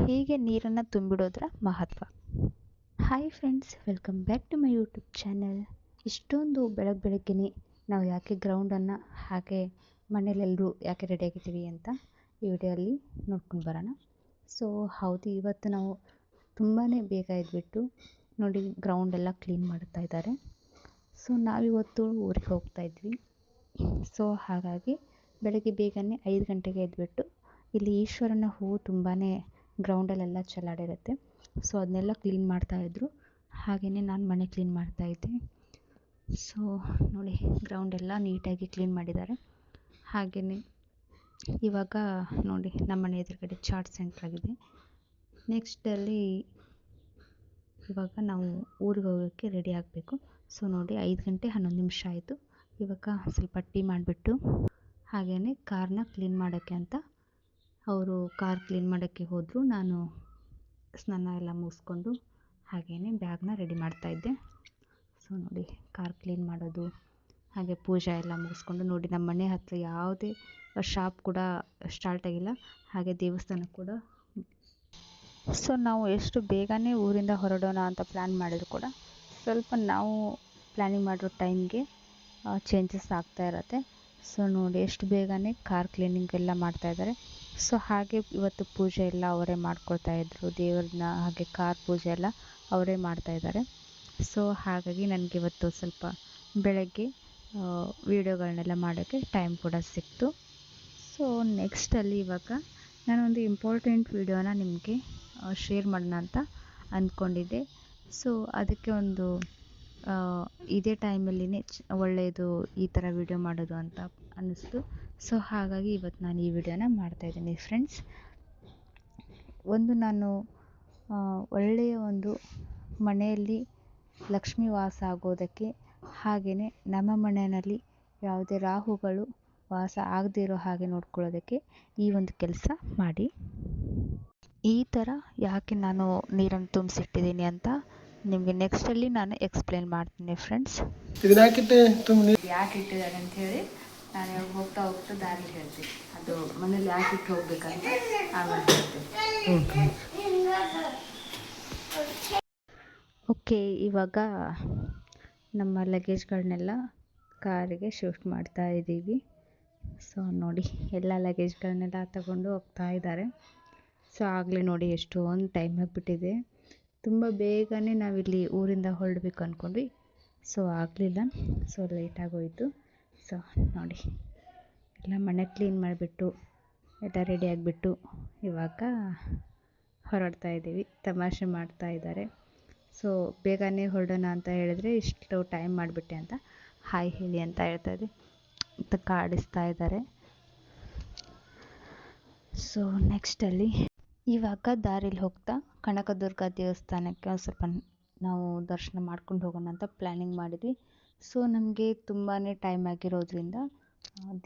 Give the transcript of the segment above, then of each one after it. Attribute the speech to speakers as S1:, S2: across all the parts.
S1: ಹೀಗೆ ನೀರನ್ನು ತುಂಬಿಡೋದ್ರ ಮಹತ್ವ. Hi friends, welcome back to my YouTube channel. ಇಷ್ಟೊಂದು ಬೆಳಗ್ಗೆನೆ ನಾವು ಯಾಕೆ ಗ್ರೌಂಡನ್ನು ಹಾಗೆ ಮನೇಲೆಲ್ಲರೂ ಯಾಕೆ ರೆಡಿಯಾಗಿದ್ದೀವಿ ಅಂತ ಈ ವಿಡಿಯೋಲ್ಲಿ ನೋಡ್ಕೊಂಡು ಬರೋಣ. ಸೊ ಹೌದು, ಇವತ್ತು ನಾವು ತುಂಬಾ ಬೇಗ ಎದ್ಬಿಟ್ಟು ನೋಡಿ ಗ್ರೌಂಡೆಲ್ಲ ಕ್ಲೀನ್ ಮಾಡ್ತಾ ಇದ್ದಾರೆ. ಸೊ ನಾವಿವತ್ತು ಊರಿಗೆ ಹೋಗ್ತಾ ಇದ್ವಿ. ಸೊ ಹಾಗಾಗಿ ಬೆಳಗ್ಗೆ ಬೇಗನೆ 5 ಗಂಟೆಗೆ ಎದ್ಬಿಟ್ಟು ಇಲ್ಲಿ ಈಶ್ವರನ ಹೂವು ತುಂಬಾ ಗ್ರೌಂಡಲ್ಲೆಲ್ಲ ಚೆಲ್ಲಾಡಿರುತ್ತೆ. ಸೊ ಅದನ್ನೆಲ್ಲ ಕ್ಲೀನ್ ಮಾಡ್ತಾಯಿದ್ರು. ಹಾಗೆಯೇ ನಾನು ಮನೆ ಕ್ಲೀನ್ ಮಾಡ್ತಾಯಿದ್ದೆ. ಸೊ ನೋಡಿ ಗ್ರೌಂಡೆಲ್ಲ ನೀಟಾಗಿ ಕ್ಲೀನ್ ಮಾಡಿದ್ದಾರೆ. ಹಾಗೆಯೇ ಇವಾಗ ನೋಡಿ ನಮ್ಮ ಮನೆ ಎದುರುಗಡೆ ಚಾಟ್ ಸೆಂಟ್ರ್ ಆಗಿದೆ. ನೆಕ್ಸ್ಟಲ್ಲಿ ಇವಾಗ ನಾವು ಊರಿಗೆ ಹೋಗೋಕ್ಕೆ ರೆಡಿ ಆಗಬೇಕು. ಸೊ ನೋಡಿ 5 ಗಂಟೆ 11 ನಿಮಿಷ ಆಯಿತು. ಇವಾಗ ಸ್ವಲ್ಪ ಟೀ ಮಾಡಿಬಿಟ್ಟು ಹಾಗೆಯೇ ಕಾರ್ನ ಕ್ಲೀನ್ ಮಾಡೋಕ್ಕೆ ಅಂತ ಅವರು ಕಾರ್ ಕ್ಲೀನ್ ಮಾಡೋಕ್ಕೆ ಹೋದರು. ನಾನು ಸ್ನಾನ ಎಲ್ಲ ಮುಗಿಸ್ಕೊಂಡು ಹಾಗೆಯೇ ಬ್ಯಾಗ್ನ ರೆಡಿ ಮಾಡ್ತಾಯಿದ್ದೆ. ಸೊ ನೋಡಿ ಕಾರ್ ಕ್ಲೀನ್ ಮಾಡೋದು ಹಾಗೆ ಪೂಜೆ ಎಲ್ಲ ಮುಗಿಸ್ಕೊಂಡು ನೋಡಿ ನಮ್ಮ ಮನೆ ಹತ್ತಿರ ಯಾವುದೇ ಶಾಪ್ ಕೂಡ ಸ್ಟಾರ್ಟ್ ಆಗಿಲ್ಲ, ಹಾಗೆ ದೇವಸ್ಥಾನ ಕೂಡ. ಸೊ ನಾವು ಎಷ್ಟು ಬೇಗನೆ ಊರಿಂದ ಹೊರಡೋಣ ಅಂತ ಪ್ಲ್ಯಾನ್ ಮಾಡಿದ್ರು ಕೂಡ ಸ್ವಲ್ಪ ನಾವು ಪ್ಲ್ಯಾನಿಂಗ್ ಮಾಡಿರೋ ಟೈಮ್ಗೆ ಚೇಂಜಸ್ ಆಗ್ತಾ ಇರತ್ತೆ. ಸೊ ನೋಡಿ ಎಷ್ಟು ಬೇಗನೆ ಕಾರ್ ಕ್ಲೀನಿಂಗ್ ಎಲ್ಲ ಮಾಡ್ತಾಯಿದ್ದಾರೆ. ಸೊ ಹಾಗೆ ಇವತ್ತು ಪೂಜೆ ಎಲ್ಲ ಅವರೇ ಮಾಡ್ಕೊಳ್ತಾಯಿದ್ರು, ದೇವ್ರನ್ನ ಹಾಗೆ ಕಾರ್ ಪೂಜೆ ಎಲ್ಲ ಅವರೇ ಮಾಡ್ತಾಯಿದ್ದಾರೆ. ಸೊ ಹಾಗಾಗಿ ನನಗೆ ಇವತ್ತು ಸ್ವಲ್ಪ ಬೆಳಗ್ಗೆ ವೀಡಿಯೋಗಳನ್ನೆಲ್ಲ ಮಾಡೋಕ್ಕೆ ಟೈಮ್ ಕೂಡ ಸಿಕ್ತು. ಸೊ ನೆಕ್ಸ್ಟಲ್ಲಿ ಇವಾಗ ನಾನೊಂದು ಇಂಪಾರ್ಟೆಂಟ್ ವೀಡಿಯೋನ ನಿಮಗೆ ಶೇರ್ ಮಾಡೋಣ ಅಂತ ಅಂದ್ಕೊಂಡಿದ್ದೆ. ಸೊ ಅದಕ್ಕೆ ಒಂದು ಇದೇ ಟೈಮಲ್ಲಿನೇ ಒಳ್ಳೆಯದು ಈ ಥರ ವೀಡಿಯೋ ಮಾಡೋದು ಅಂತ ಅನ್ನಿಸ್ತು. ಸೊ ಹಾಗಾಗಿ ಇವತ್ತು ನಾನು ಈ ವಿಡಿಯೋನ ಮಾಡ್ತಾಯಿದ್ದೀನಿ ಫ್ರೆಂಡ್ಸ್. ನಾನು ಒಳ್ಳೆಯ ಒಂದು ಮನೆಯಲ್ಲಿ ಲಕ್ಷ್ಮೀ ವಾಸ ಆಗೋದಕ್ಕೆ, ಹಾಗೆಯೇ ನಮ್ಮ ಮನೆಯಲ್ಲಿ ಯಾವುದೇ ರಾಹುಗಳು ವಾಸ ಆಗದೇ ಇರೋ ಹಾಗೆ ನೋಡ್ಕೊಳ್ಳೋದಕ್ಕೆ ಈ ಒಂದು ಕೆಲಸ ಮಾಡಿ. ಈ ಥರ ಯಾಕೆ ನಾನು ನೀರನ್ನು ತುಂಬಿಸಿಟ್ಟಿದ್ದೀನಿ ಅಂತ ನಿಮಗೆ ನೆಕ್ಸ್ಟಲ್ಲಿ ನಾನು ಎಕ್ಸ್ಪ್ಲೇನ್ ಮಾಡ್ತೀನಿ ಫ್ರೆಂಡ್ಸ್.
S2: ಯಾಕೆ ಇಟ್ಟಿದ್ದಾರೆ ಅಂತ ಹೇಳಿ ನಾನು ಇವಾಗ ಹೋಗ್ತಾ ಹೋಗ್ತಾ ದಾರಿ ಹೇಳ್ತೀನಿ. ಅದು ಮನೇಲಿ ಯಾಕೆ ಇಟ್ಟು ಹೋಗ್ಬೇಕಂತ ಆಮೇಲೆ ಹೇಳ್ತೀನಿ.
S1: ಓಕೆ, ಇವಾಗ ನಮ್ಮ ಲಗೇಜ್ಗಳನ್ನೆಲ್ಲ ಕಾರಿಗೆ ಶಿಫ್ಟ್ ಮಾಡ್ತಾ ಇದ್ದೀವಿ. ಸೊ ನೋಡಿ ಎಲ್ಲ ಲಗೇಜ್ಗಳನ್ನೆಲ್ಲ ತಗೊಂಡು ಹೋಗ್ತಾ ಇದ್ದಾರೆ. ಸೊ ಆಗಲೇ ನೋಡಿ ಎಷ್ಟೊಂದು ಟೈಮ್ ಆಗಿಬಿಟ್ಟಿದೆ. ತುಂಬ ಬೇಗನೆ ನಾವಿಲ್ಲಿ ಊರಿಂದ ಹೊರಡಬೇಕು ಅಂದ್ಕೊಂಡ್ವಿ. ಸೊ ಆಗಲಿಲ್ಲ, ಸೊ ಲೇಟಾಗೋಯಿತು. ಸೊ ನೋಡಿ ಎಲ್ಲ ಮನೆ ಕ್ಲೀನ್ ಮಾಡಿಬಿಟ್ಟು ಎಲ್ಲ ರೆಡಿ ಆಗಿಬಿಟ್ಟು ಇವಾಗ ಹೊರಡ್ತಾ ಇದ್ದೀವಿ. ತಮಾಷೆ ಮಾಡ್ತಾ ಇದ್ದಾರೆ. ಸೊ ಬೇಗನೆ ಹೊರಡೋಣ ಅಂತ ಹೇಳಿದ್ರೆ ಇಷ್ಟು ಟೈಮ್ ಮಾಡಿಬಿಟ್ಟೆ ಅಂತ ಹಾಯ್ ಹೇಳಿ ಅಂತ ಹೇಳ್ತಾಯಿದ್ದೆ ಅಂತ ಕಾಡಿಸ್ತಾ ಇದ್ದಾರೆ. ಸೊ ನೆಕ್ಸ್ಟಲ್ಲಿ ಇವಾಗ ದಾರಿಲಿ ಹೋಗ್ತಾ ಕನಕದುರ್ಗ ದೇವಸ್ಥಾನಕ್ಕೆ ಒಂದು ಸ್ವಲ್ಪ ನಾವು ದರ್ಶನ ಮಾಡ್ಕೊಂಡು ಹೋಗೋಣ ಅಂತ ಪ್ಲ್ಯಾನಿಂಗ್ ಮಾಡಿದ್ವಿ. ಸೊ ನಮಗೆ ತುಂಬಾ ಟೈಮ್ ಆಗಿರೋದ್ರಿಂದ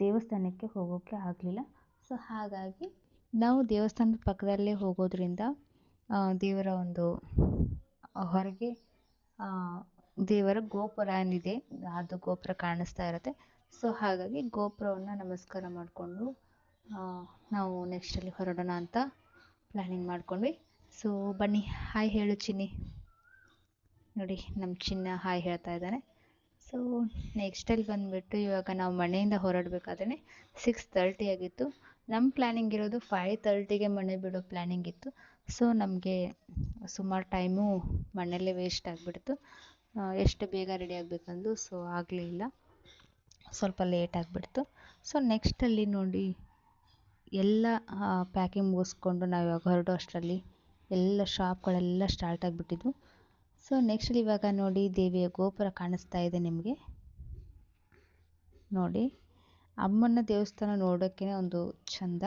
S1: ದೇವಸ್ಥಾನಕ್ಕೆ ಹೋಗೋಕ್ಕೆ ಆಗಲಿಲ್ಲ. ಸೊ ಹಾಗಾಗಿ ನಾವು ದೇವಸ್ಥಾನದ ಪಕ್ಕದಲ್ಲೇ ಹೋಗೋದ್ರಿಂದ ದೇವರ ಒಂದು ಹೊರಗೆ ದೇವರ ಗೋಪುರ ಏನಿದೆ ಅದು ಗೋಪುರ ಕಾಣಿಸ್ತಾ ಇರುತ್ತೆ. ಸೊ ಹಾಗಾಗಿ ಗೋಪುರವನ್ನು ನಮಸ್ಕಾರ ಮಾಡಿಕೊಂಡು ನಾವು ನೆಕ್ಸ್ಟಲ್ಲಿ ಹೊರಡೋಣ ಅಂತ ಪ್ಲ್ಯಾನಿಂಗ್ ಮಾಡ್ಕೊಂಡ್ವಿ. ಸೊ ಬನ್ನಿ, ಹಾಯ್ ಹೇಳು ಚಿನ್ನಿ. ನೋಡಿ ನಮ್ಮ ಚಿನ್ನ ಹಾಯ್ ಹೇಳ್ತಾ ಇದ್ದಾನೆ. ಸೊ ನೆಕ್ಸ್ಟಲ್ಲಿ ಬಂದುಬಿಟ್ಟು ಇವಾಗ ನಾವು ಮನೆಯಿಂದ ಹೊರಡಬೇಕಾದ್ರೆ 6:30 ಆಗಿತ್ತು. ನಮ್ಮ ಪ್ಲ್ಯಾನಿಂಗ್ ಇರೋದು 5:30ಗೆ ಮನೆ ಬಿಡೋ ಪ್ಲ್ಯಾನಿಂಗ್ ಇತ್ತು. ಸೊ ನಮಗೆ ಸುಮಾರು ಟೈಮು ಮನೆಯಲ್ಲೇ ವೇಸ್ಟ್ ಆಗಿಬಿಡ್ತು. ಎಷ್ಟು ಬೇಗ ರೆಡಿ ಆಗಬೇಕಂದು ಸೊ ಆಗಲಿಲ್ಲ, ಸ್ವಲ್ಪ ಲೇಟ್ ಆಗಿಬಿಡ್ತು. ಸೊ ನೆಕ್ಸ್ಟಲ್ಲಿ ನೋಡಿ ಎಲ್ಲ ಪ್ಯಾಕಿಂಗ್ ಮುಗಿಸ್ಕೊಂಡು ನಾವು ಇವಾಗ ಹೊರಡೋ ಅಷ್ಟರಲ್ಲಿ ಎಲ್ಲ ಶಾಪ್ಗಳೆಲ್ಲ ಸ್ಟಾರ್ಟ್ ಆಗಿಬಿಟ್ಟಿದ್ವು. ಸೊ ನೆಕ್ಸ್ಟಲ್ಲಿ ಇವಾಗ ನೋಡಿ ದೇವಿಯ ಗೋಪುರ ಕಾಣಿಸ್ತಾ ಇದೆ ನಿಮಗೆ. ನೋಡಿ ಅಮ್ಮನ ದೇವಸ್ಥಾನ ನೋಡೋಕ್ಕೆ ಒಂದು ಚಂದ.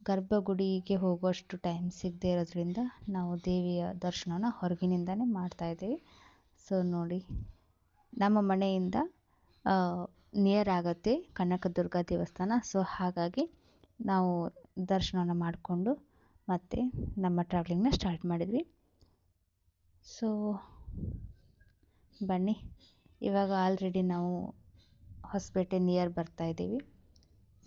S1: ಗರ್ಭಗುಡಿಗೆ ಹೋಗೋಷ್ಟು ಟೈಮ್ ಸಿಗದೇ ಇರೋದ್ರಿಂದ ನಾವು ದೇವಿಯ ದರ್ಶನನ ಹೊರಗಿನಿಂದನೇ ಮಾಡ್ತಾಯಿದ್ದೀವಿ. ಸೊ ನೋಡಿ ನಮ್ಮ ಮನೆಯಿಂದ ನಿಯರ್ ಆಗುತ್ತೆ ಕನಕದುರ್ಗ ದೇವಸ್ಥಾನ. ಸೊ ಹಾಗಾಗಿ ನಾವು ದರ್ಶನನ ಮಾಡಿಕೊಂಡು ಮತ್ತೆ ನಮ್ಮ ಟ್ರಾವೆಲಿಂಗ್ನ ಸ್ಟಾರ್ಟ್ ಮಾಡಿದ್ವಿ. ಸೊ ಬನ್ನಿ, ಇವಾಗ ಆಲ್ರೆಡಿ ನಾವು ಹೊಸಪೇಟೆ ನಿಯರ್ ಬರ್ತಾಯಿದ್ದೀವಿ.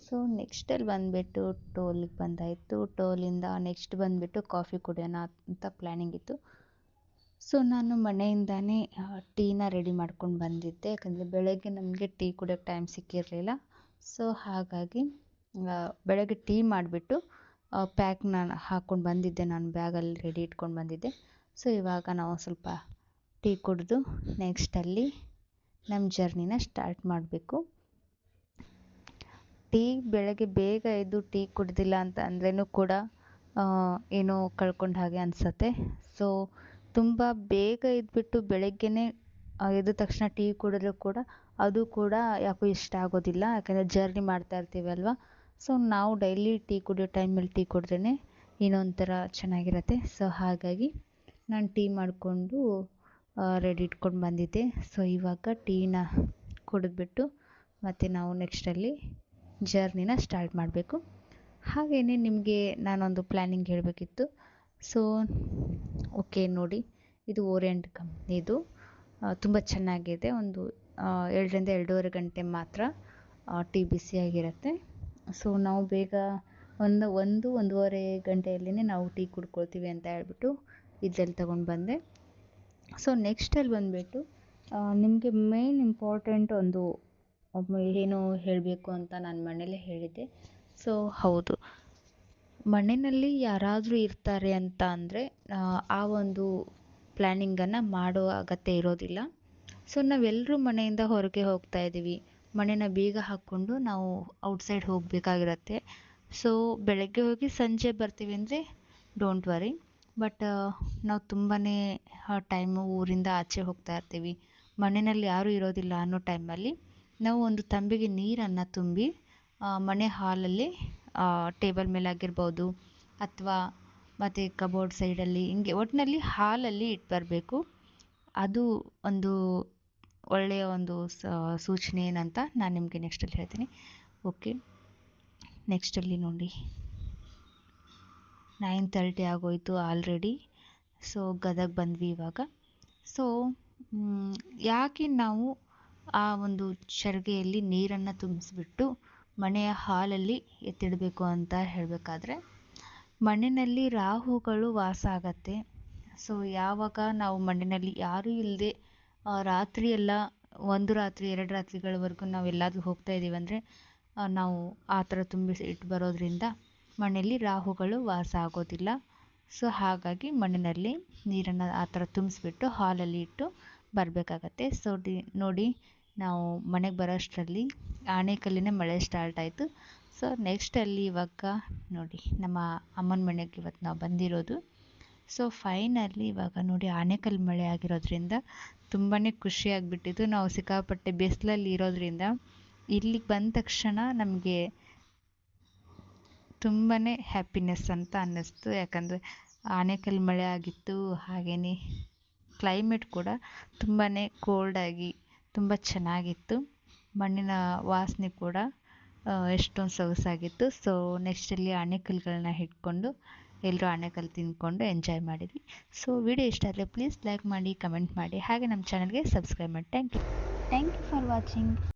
S1: ಸೊ ನೆಕ್ಸ್ಟಲ್ಲಿ ಬಂದುಬಿಟ್ಟು ಟೋಲಿಗೆ ಬಂದಾಯಿತು. ಟೋಲಿಂದ ನೆಕ್ಸ್ಟ್ ಬಂದುಬಿಟ್ಟು ಕಾಫಿ ಕುಡಿಯೋಣ ಅಂತ ಪ್ಲ್ಯಾನಿಂಗ್ ಇತ್ತು. ಸೊ ನಾನು ಮನೆಯಿಂದನೇ ಟೀನ ರೆಡಿ ಮಾಡ್ಕೊಂಡು ಬಂದಿದ್ದೆ, ಯಾಕಂದರೆ ಬೆಳಗ್ಗೆ ನಮಗೆ ಟೀ ಕುಡಿಯೋಕ್ಕೆ ಟೈಮ್ ಸಿಕ್ಕಿರಲಿಲ್ಲ. ಸೊ ಹಾಗಾಗಿ ಬೆಳಗ್ಗೆ ಟೀ ಮಾಡಿಬಿಟ್ಟು ಪ್ಯಾಕ್ನ ಹಾಕ್ಕೊಂಡು ಬಂದಿದ್ದೆ, ನಾನು ಬ್ಯಾಗಲ್ಲಿ ರೆಡಿ ಇಟ್ಕೊಂಡು ಬಂದಿದ್ದೆ. ಸೊ ಇವಾಗ ನಾವು ಸ್ವಲ್ಪ ಟೀ ಕುಡಿದು ನೆಕ್ಸ್ಟಲ್ಲಿ ನಮ್ಮ ಜರ್ನಿನ ಸ್ಟಾರ್ಟ್ ಮಾಡಬೇಕು. ಟೀ ಬೆಳಗ್ಗೆ ಬೇಗ ಎದ್ದು ಟೀ ಕುಡ್ದಿಲ್ಲ ಅಂತ ಅಂದ್ರೂ ಕೂಡ ಏನೋ ಕಳ್ಕೊಂಡು ಹಾಗೆ ಅನಿಸತ್ತೆ. ಸೊ ತುಂಬ ಬೇಗ ಎದ್ಬಿಟ್ಟು ಬೆಳಗ್ಗೆನೇ ಎದ್ದ ತಕ್ಷಣ ಟೀ ಕುಡಿದ್ರೂ ಕೂಡ ಅದು ಕೂಡ ಯಾಕೋ ಇಷ್ಟ ಆಗೋದಿಲ್ಲ, ಯಾಕಂದರೆ ಜರ್ನಿ ಮಾಡ್ತಾ ಇರ್ತೀವಿ ಅಲ್ವಾ. ಸೊ ನಾವು ಡೈಲಿ ಟೀ ಕುಡಿಯೋ ಟೈಮಲ್ಲಿ ಟೀ ಕುಡಿದ್ರೇ ಏನೋ ಒಂಥರ ಚೆನ್ನಾಗಿರತ್ತೆ. ಸೊ ಹಾಗಾಗಿ ನಾನು ಟೀ ಮಾಡಿಕೊಂಡು ರೆಡಿ ಇಟ್ಕೊಂಡು ಬಂದಿದ್ದೆ. ಸೊ ಇವಾಗ ಟೀನ ಕುಡಿದ್ಬಿಟ್ಟು ಮತ್ತು ನಾವು ನೆಕ್ಸ್ಟಲ್ಲಿ ಜರ್ನಿನ ಸ್ಟಾರ್ಟ್ ಮಾಡಬೇಕು. ಹಾಗೆಯೇ ನಿಮಗೆ ನಾನೊಂದು ಪ್ಲ್ಯಾನಿಂಗ್ ಹೇಳಬೇಕಿತ್ತು. ಸೊ ಓಕೆ ನೋಡಿ, ಇದು ಓರಿಯಂಟ್ ಕಂಪ್ನಿದು, ತುಂಬ ಚೆನ್ನಾಗಿದೆ. ಒಂದು 2 ರಿಂದ 2.5 ಗಂಟೆ ಮಾತ್ರ ಟೀ ಬಿಸಿಯಾಗಿರುತ್ತೆ. ಸೊ ನಾವು ಬೇಗ ಒಂದೂವರೆ ಗಂಟೆಯಲ್ಲೇ ನಾವು ಟೀ ಕುಡ್ಕೊಳ್ತೀವಿ ಅಂತ ಹೇಳ್ಬಿಟ್ಟು ಇದ್ರಲ್ಲಿ ತೊಗೊಂಡು ಬಂದೆ. ಸೊ ನೆಕ್ಸ್ಟಲ್ಲಿ ಬಂದುಬಿಟ್ಟು ನಿಮಗೆ ಮೇನ್ ಇಂಪಾರ್ಟೆಂಟ್ ಒಂದು ಏನು ಹೇಳಬೇಕು ಅಂತ ನಾನು ಮನೇಲೇ ಹೇಳಿದ್ದೆ. ಸೊ ಹೌದು, ಮನೆಯಲ್ಲಿ ಯಾರಾದರೂ ಇರ್ತಾರೆ ಅಂತ ಅಂದರೆ ಆ ಒಂದು ಪ್ಲ್ಯಾನಿಂಗನ್ನು ಮಾಡೋ ಅಗತ್ಯ ಇರೋದಿಲ್ಲ. ಸೊ ನಾವೆಲ್ಲರೂ ಮನೆಯಿಂದ ಹೊರಗೆ ಹೋಗ್ತಾ ಇದ್ದೀವಿ, ಮನೇನ ಬೀಗ ಹಾಕ್ಕೊಂಡು ನಾವು ಔಟ್ಸೈಡ್ ಹೋಗಬೇಕಾಗಿರತ್ತೆ. ಸೊ ಬೆಳಗ್ಗೆ ಹೋಗಿ ಸಂಜೆ ಬರ್ತೀವಿ ಅಂದರೆ ಡೋಂಟ್ ವರಿ. ಬಟ್ ನಾವು ತುಂಬಾ ಟೈಮು ಊರಿಂದ ಆಚೆ ಹೋಗ್ತಾ ಇರ್ತೀವಿ, ಮನೆಯಲ್ಲಿ ಯಾರೂ ಇರೋದಿಲ್ಲ ಅನ್ನೋ ಟೈಮಲ್ಲಿ ನಾವು ಒಂದು ತಂಬಿಗೆ ನೀರನ್ನು ತುಂಬಿ ಮನೆ ಹಾಲಲ್ಲಿ ಟೇಬಲ್ ಮೇಲೆ ಆಗಿರ್ಬೋದು ಅಥವಾ ಮತ್ತು ಕಬೋರ್ಡ್ ಸೈಡಲ್ಲಿ ಹಿಂಗೆ ಒಟ್ಟಿನಲ್ಲಿ ಹಾಲಲ್ಲಿ ಇಟ್ಟು ಬರಬೇಕು. ಅದು ಒಂದು ಒಳ್ಳೆಯ ಒಂದು ಸೂಚನೆ ಏನಂತ ನಾನು ನಿಮಗೆ ನೆಕ್ಸ್ಟಲ್ಲಿ ಹೇಳ್ತೀನಿ. ಓಕೆ, ನೆಕ್ಸ್ಟಲ್ಲಿ ನೋಡಿ 9:30 ಆಗೋಯಿತು ಆಲ್ರೆಡಿ. ಸೊ ಗದಗ ಬಂದ್ವಿ ಇವಾಗ. ಸೊ ಯಾಕೆ ನಾವು ಆ ಒಂದು ಚರಿಗೆಯಲ್ಲಿ ನೀರನ್ನು ತುಂಬಿಸ್ಬಿಟ್ಟು ಮನೆಯ ಹಾಲಲ್ಲಿ ಎತ್ತಿಡಬೇಕು ಅಂತ ಹೇಳಬೇಕಾದ್ರೆ, ಮಣ್ಣಿನಲ್ಲಿ ರಾಹುಗಳು ವಾಸ ಆಗತ್ತೆ. ಸೊ ಯಾವಾಗ ನಾವು ಮಣ್ಣಿನಲ್ಲಿ ಯಾರೂ ಇಲ್ಲದೆ ರಾತ್ರಿ ಎಲ್ಲ 1 ರಾತ್ರಿ 2 ರಾತ್ರಿಗಳವರೆಗೂ ನಾವು ಎಲ್ಲಾದರೂ ಹೋಗ್ತಾ ಇದ್ದೀವಿ ಅಂದರೆ ನಾವು ಆ ಥರ ತುಂಬಿಸಿ ಇಟ್ಟು ಬರೋದ್ರಿಂದ ಮಣ್ಣಲ್ಲಿ ರಾಹುಗಳು ವಾಸ ಆಗೋದಿಲ್ಲ. ಸೊ ಹಾಗಾಗಿ ಮಣ್ಣಿನಲ್ಲಿ ನೀರನ್ನು ಆ ಥರ ತುಂಬಿಸ್ಬಿಟ್ಟು ಹಾಲಲ್ಲಿ ಇಟ್ಟು ಬರಬೇಕಾಗತ್ತೆ. ಸೊ ನೋಡಿ, ನಾವು ಮನೆಗೆ ಬರೋಷ್ಟರಲ್ಲಿ ಆನೆಕಲ್ಲಿನ ಮಳೆ ಸ್ಟಾರ್ಟ್ ಆಯಿತು. ಸೊ ನೆಕ್ಸ್ಟಲ್ಲಿ ಇವಾಗ ನೋಡಿ, ನಮ್ಮ ಅಮ್ಮನ ಮನೆಗೆ ಇವತ್ತು ನಾವು ಬಂದಿರೋದು. ಸೊ ಫೈನಲಿ ಇವಾಗ ನೋಡಿ, ಆನೆಕಲ್ಲು ಮಳೆ ಆಗಿರೋದ್ರಿಂದ ತುಂಬಾ ಖುಷಿಯಾಗಿಬಿಟ್ಟಿದ್ದು. ನಾವು ಸಿಕ್ಕಾಪಟ್ಟೆ ಬಿಸಿಲಲ್ಲಿ ಇರೋದ್ರಿಂದ ಇಲ್ಲಿಗೆ ಬಂದ ತಕ್ಷಣ ನಮಗೆ ತುಂಬಾ ಹ್ಯಾಪಿನೆಸ್ ಅಂತ ಅನ್ನಿಸ್ತು. ಯಾಕಂದರೆ ಆನೆಕಲ್ಲು ಮಳೆ ಆಗಿತ್ತು, ಹಾಗೆಯೇ ಕ್ಲೈಮೇಟ್ ಕೂಡ ತುಂಬಾ ಕೋಲ್ಡಾಗಿ ತುಂಬ ಚೆನ್ನಾಗಿತ್ತು. ಮಣ್ಣಿನ ವಾಸನೆ ಕೂಡ ಎಷ್ಟೊಂದು ಸೊಗಸಾಗಿತ್ತು. ಸೊ ನೆಕ್ಸ್ಟಲ್ಲಿ ಆನೆಕಲ್ಲುಗಳನ್ನ ಹಿಡ್ಕೊಂಡು ಎಲ್ಲರೂ ಆನೆಕಲ್ಲು ತಿಂದ್ಕೊಂಡು ಎಂಜಾಯ್ ಮಾಡಿದ್ವಿ. ಸೊ ವಿಡಿಯೋ ಇಷ್ಟ ಆದರೆ ಪ್ಲೀಸ್ ಲೈಕ್ ಮಾಡಿ, ಕಮೆಂಟ್ ಮಾಡಿ, ಹಾಗೆ ನಮ್ಮ ಚಾನಲ್ಗೆ ಸಬ್ಸ್ಕ್ರೈಬ್ ಮಾಡಿ. Thank you for watching.